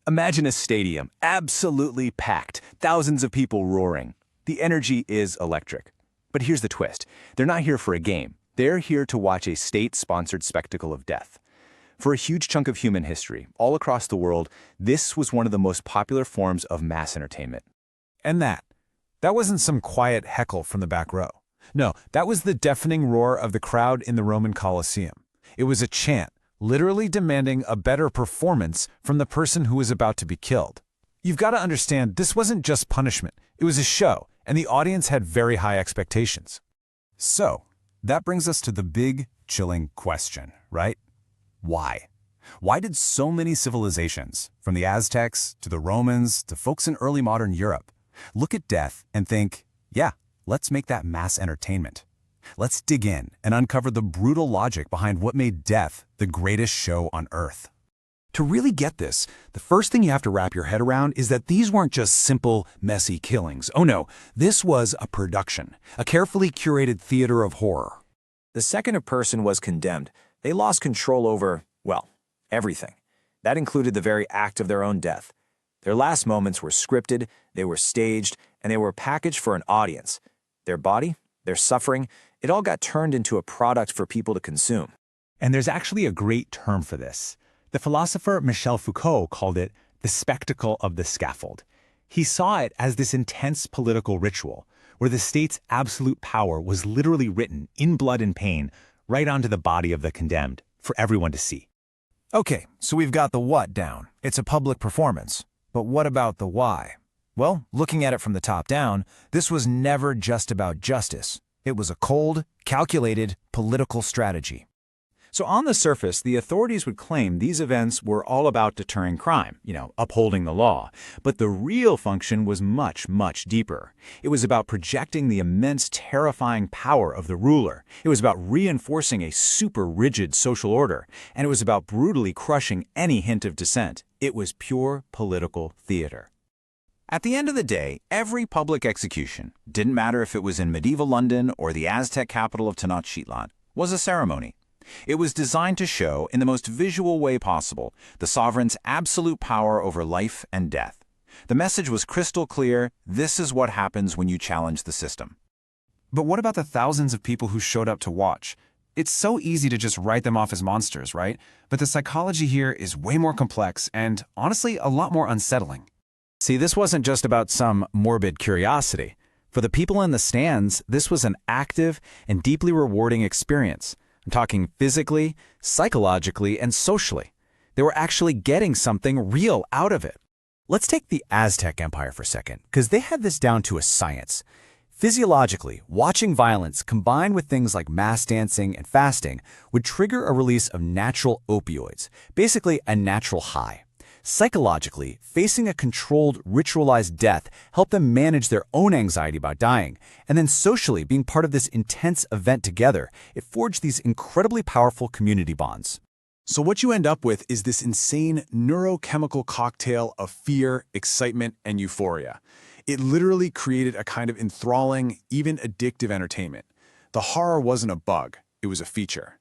Imagine a stadium, absolutely packed, thousands of people roaring. The energy is electric. But here's the twist. They're not here for a game. They're here to watch a state-sponsored spectacle of death. For a huge chunk of human history, all across the world, this was one of the most popular forms of mass entertainment. And that wasn't some quiet heckle from the back row. No, that was the deafening roar of the crowd in the Roman Colosseum. It was a chant, literally demanding a better performance from the person who was about to be killed. You've got to understand, this wasn't just punishment. It was a show, and the audience had very high expectations. So, that brings us to the big, chilling question, right? Why? Why did so many civilizations, from the Aztecs to the Romans to folks in early modern Europe, look at death and think, yeah, let's make that mass entertainment. Let's dig in and uncover the brutal logic behind what made death the greatest show on Earth. To really get this, the first thing you have to wrap your head around is that these weren't just simple, messy killings. Oh no, this was a production, a carefully curated theater of horror. The second a person was condemned, they lost control over, well, everything. That included the very act of their own death. Their last moments were scripted, they were staged, and they were packaged for an audience. Their body, their suffering, it all got turned into a product for people to consume. And there's actually a great term for this. The philosopher Michel Foucault called it the spectacle of the scaffold. He saw it as this intense political ritual, where the state's absolute power was literally written in blood and pain right onto the body of the condemned for everyone to see. Okay, so we've got the what down. It's a public performance. But what about the why? Well, looking at it from the top down, this was never just about justice. It was a cold, calculated political strategy. So on the surface, the authorities would claim these events were all about deterring crime, upholding the law. But the real function was much, much deeper. It was about projecting the immense, terrifying power of the ruler. It was about reinforcing a super rigid social order. And it was about brutally crushing any hint of dissent. It was pure political theater. At the end of the day, every public execution, didn't matter if it was in medieval London or the Aztec capital of Tenochtitlan, was a ceremony. It was designed to show, in the most visual way possible, the sovereign's absolute power over life and death. The message was crystal clear: this is what happens when you challenge the system. But what about the thousands of people who showed up to watch? It's so easy to just write them off as monsters, right? But the psychology here is way more complex and, honestly, a lot more unsettling. See, this wasn't just about some morbid curiosity. For the people in the stands, this was an active and deeply rewarding experience. I'm talking physically, psychologically, and socially. They were actually getting something real out of it. Let's take the Aztec Empire for a second, because they had this down to a science. Physiologically, watching violence combined with things like mass dancing and fasting would trigger a release of natural opioids, basically a natural high. Psychologically, facing a controlled, ritualized death helped them manage their own anxiety about dying. And then socially, being part of this intense event together, it forged these incredibly powerful community bonds. So what you end up with is this insane neurochemical cocktail of fear, excitement, and euphoria. It literally created a kind of enthralling, even addictive entertainment. The horror wasn't a bug, it was a feature.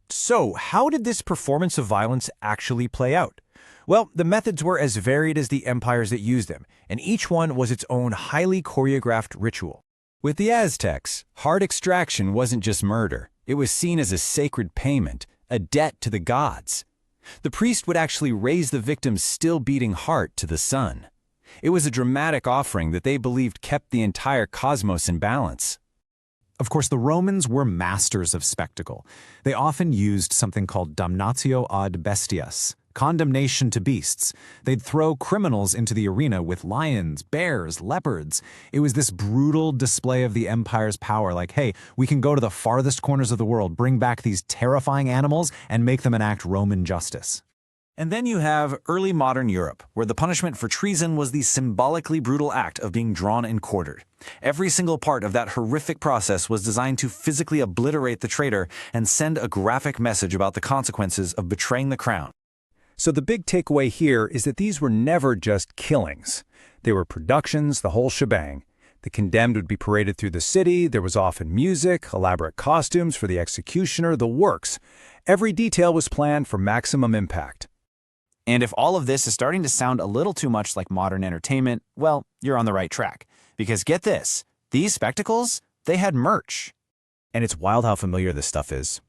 So, how did this performance of violence actually play out? Well, the methods were as varied as the empires that used them, and each one was its own highly choreographed ritual. With the Aztecs, heart extraction wasn't just murder. It was seen as a sacred payment, a debt to the gods. The priest would actually raise the victim's still-beating heart to the sun. It was a dramatic offering that they believed kept the entire cosmos in balance. Of course, the Romans were masters of spectacle. They often used something called damnatio ad bestias, condemnation to beasts. They'd throw criminals into the arena with lions, bears, leopards. It was this brutal display of the empire's power, like, hey, we can go to the farthest corners of the world, bring back these terrifying animals, and make them enact Roman justice. And then you have early modern Europe, where the punishment for treason was the symbolically brutal act of being drawn and quartered. Every single part of that horrific process was designed to physically obliterate the traitor and send a graphic message about the consequences of betraying the crown. So the big takeaway here is that these were never just killings. They were productions, the whole shebang. The condemned would be paraded through the city, there was often music, elaborate costumes for the executioner, the works. Every detail was planned for maximum impact. And if all of this is starting to sound a little too much like modern entertainment, well, you're on the right track. Because get this, these spectacles, they had merch. And it's wild how familiar this stuff is.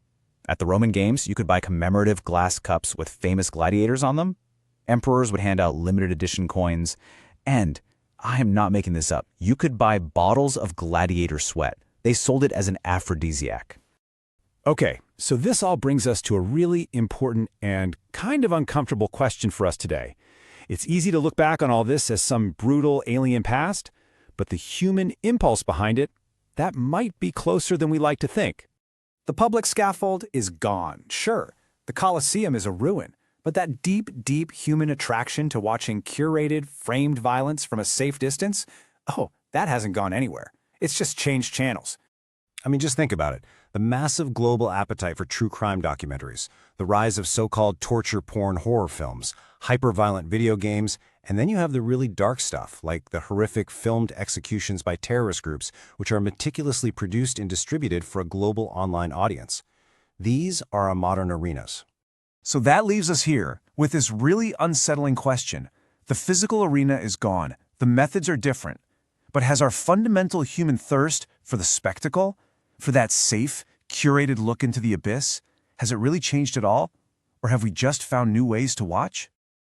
At the Roman Games, you could buy commemorative glass cups with famous gladiators on them. Emperors would hand out limited edition coins. And, I am not making this up, you could buy bottles of gladiator sweat. They sold it as an aphrodisiac. Okay, so this all brings us to a really important and kind of uncomfortable question for us today. It's easy to look back on all this as some brutal alien past, but the human impulse behind it, that might be closer than we like to think. The public scaffold is gone, sure. The Colosseum is a ruin, but that deep, deep human attraction to watching curated, framed violence from a safe distance, oh, that hasn't gone anywhere. It's just changed channels. I mean, just think about it. The massive global appetite for true crime documentaries, the rise of so-called torture porn horror films, hyper-violent video games, and then you have the really dark stuff, like the horrific filmed executions by terrorist groups, which are meticulously produced and distributed for a global online audience. These are our modern arenas. So that leaves us here with this really unsettling question. The physical arena is gone. The methods are different. But has our fundamental human thirst for the spectacle, for that safe, curated look into the abyss, has it really changed at all? Or have we just found new ways to watch?